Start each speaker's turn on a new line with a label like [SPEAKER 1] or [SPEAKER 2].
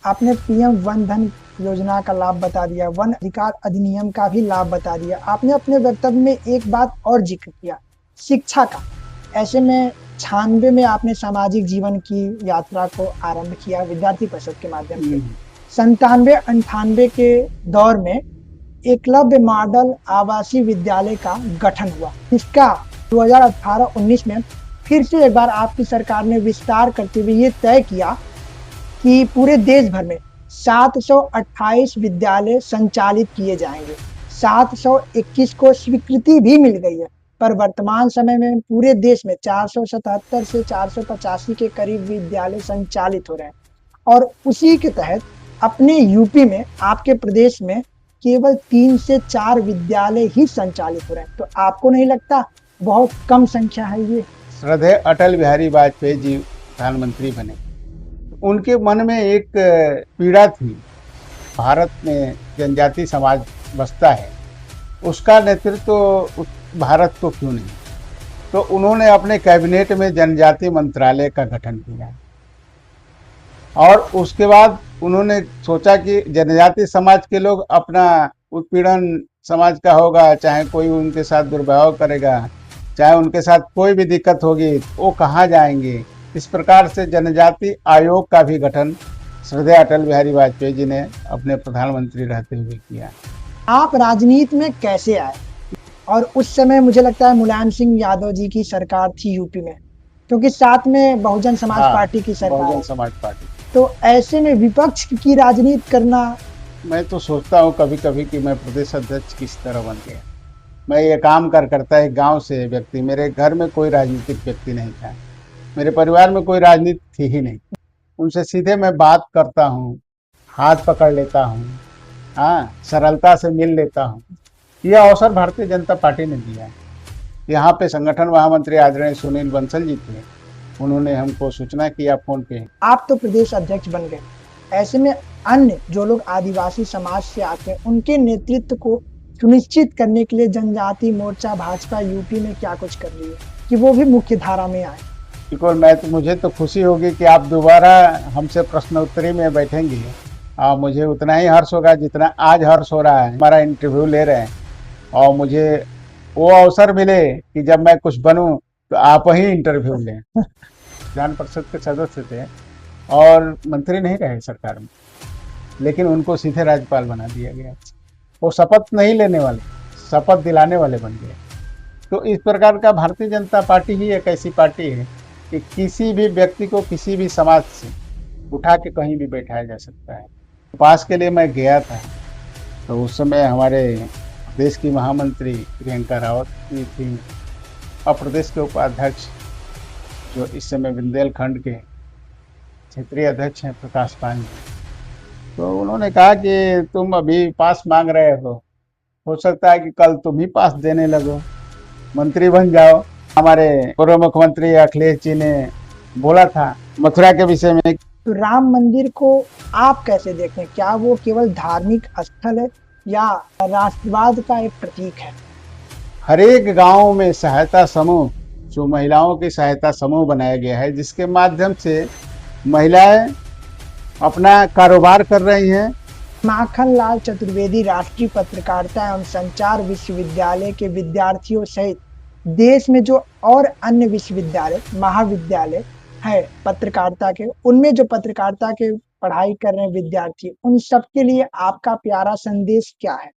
[SPEAKER 1] आपने PM one धन योजना का लाभ बता दिया, वन अधिकार अधिनियम का भी लाभ बता दिया। आपने अपने वक्तव्य में एक बात और जिक्र किया, शिक्षा का। ऐसे में 96 में आपने सामाजिक जीवन की यात्रा को आरंभ किया विद्यार्थी परिषद के माध्यम से। 97-98 के दौर में एकलव्य मॉडल आवासीय विद्यालय का गठन हुआ, इसका 2018-19 में फिर से एक बार आपकी सरकार ने विस्तार करते हुए ये तय किया कि पूरे देश भर में 728 विद्यालय संचालित किए जाएंगे। 721 को स्वीकृति भी मिल गई है, पर वर्तमान समय में पूरे देश में 477 से 485 के करीब विद्यालय संचालित हो रहे हैं। और उसी के तहत अपने यूपी में, आपके प्रदेश में केवल 3 से 4 विद्यालय ही संचालित हो रहे हैं। तो आपको नहीं लगता बहुत कम संख्या है ये?
[SPEAKER 2] श्रद्धेय अटल बिहारी वाजपेयी जी प्रधानमंत्री बने, उनके मन में एक पीड़ा थी, भारत में जनजाति समाज बसता है, उसका नेतृत्व भारत को क्यों नहीं। तो उन्होंने अपने कैबिनेट में जनजाति मंत्रालय का गठन किया और उसके बाद उन्होंने सोचा कि जनजाति समाज के लोग अपना उत्पीड़न समाज का होगा, चाहे कोई उनके साथ दुर्व्यवहार करेगा, चाहे उनके साथ कोई भी दिक्कत होगी, वो कहाँ जाएंगे। इस प्रकार से जनजाति आयोग का भी गठन श्रद्धेय अटल बिहारी वाजपेयी जी ने अपने प्रधानमंत्री रहते हुए किया।
[SPEAKER 1] आप राजनीति में कैसे आए? और उस समय मुझे लगता है मुलायम सिंह यादव जी की सरकार थी यूपी में, क्योंकि साथ में बहुजन समाज पार्टी की सरकार,
[SPEAKER 2] बहुजन समाज पार्टी।
[SPEAKER 1] तो ऐसे में विपक्ष की राजनीति करना,
[SPEAKER 2] मैं तो सोचता हूँ कभी कभी कि मैं प्रदेश अध्यक्ष किस तरह बन गया। मैं ये काम करता एक गांव से व्यक्ति, मेरे घर में कोई राजनीतिक व्यक्ति नहीं था, मेरे परिवार में कोई राजनीति थी ही नहीं। उनसे सीधे मैं बात करता हूँ, हाथ पकड़ लेता हूँ, हाँ, सरलता से मिल लेता हूँ। यह अवसर भारतीय जनता पार्टी ने दिया है। यहाँ पे संगठन महामंत्री आदरणीय सुनील बंसल जी थे, उन्होंने हमको सूचना किया फोन पे।
[SPEAKER 1] आप तो प्रदेश अध्यक्ष बन गए, ऐसे में अन्य जो लोग आदिवासी समाज से आते हैं उनके नेतृत्व को सुनिश्चित करने के लिए जनजाति मोर्चा भाजपा यूपी में क्या कुछ कर रही है कि वो भी मुख्य धारा में आए?
[SPEAKER 2] बिल्कुल, मुझे तो खुशी होगी कि आप दोबारा हमसे प्रश्नोत्तरी में बैठेंगे। मुझे उतना ही हर्ष होगा जितना आज हर्ष हो रहा है, हमारा इंटरव्यू ले रहे हैं। और मुझे वो अवसर मिले कि जब मैं कुछ बनूं तो आप ही इंटरव्यू लें। विधान परिषद के सदस्य थे और मंत्री नहीं रहे सरकार में, लेकिन उनको सीधे राज्यपाल बना दिया गया। वो शपथ नहीं लेने वाले, शपथ दिलाने वाले बन गए। तो इस प्रकार का भारतीय जनता पार्टी ही एक ऐसी पार्टी है कि किसी भी व्यक्ति को किसी भी समाज से उठा के कहीं भी बैठाया जा सकता है। पास के लिए मैं गया था तो उस समय हमारे देश की महामंत्री प्रियंका रावत जी थी और प्रदेश के उपाध्यक्ष जो इस समय बुंदेलखंड के क्षेत्रीय अध्यक्ष हैं प्रकाश पान जी, तो उन्होंने कहा कि तुम अभी पास मांग रहे हो सकता है कि कल तुम ही पास देने लगो, मंत्री बन जाओ। हमारे पूर्व मुख्यमंत्री अखिलेश जी ने बोला था मथुरा के विषय में।
[SPEAKER 1] तो राम मंदिर को आप कैसे देखें? क्या वो केवल धार्मिक स्थल है या राष्ट्रवाद का एक प्रतीक है?
[SPEAKER 2] हर एक गांव में सहायता समूह, जो महिलाओं की सहायता समूह बनाया गया है, जिसके माध्यम से महिलाएं अपना कारोबार कर रही हैं।
[SPEAKER 1] माखन लाल चतुर्वेदी राष्ट्रीय पत्रकारिता एवं संचार विश्वविद्यालय के विद्यार्थियों सहित देश में जो और अन्य विश्वविद्यालय महाविद्यालय है पत्रकारिता के, उनमें जो पत्रकारिता के पढ़ाई कर रहे हैं विद्यार्थी, उन सबके लिए आपका प्यारा संदेश क्या है?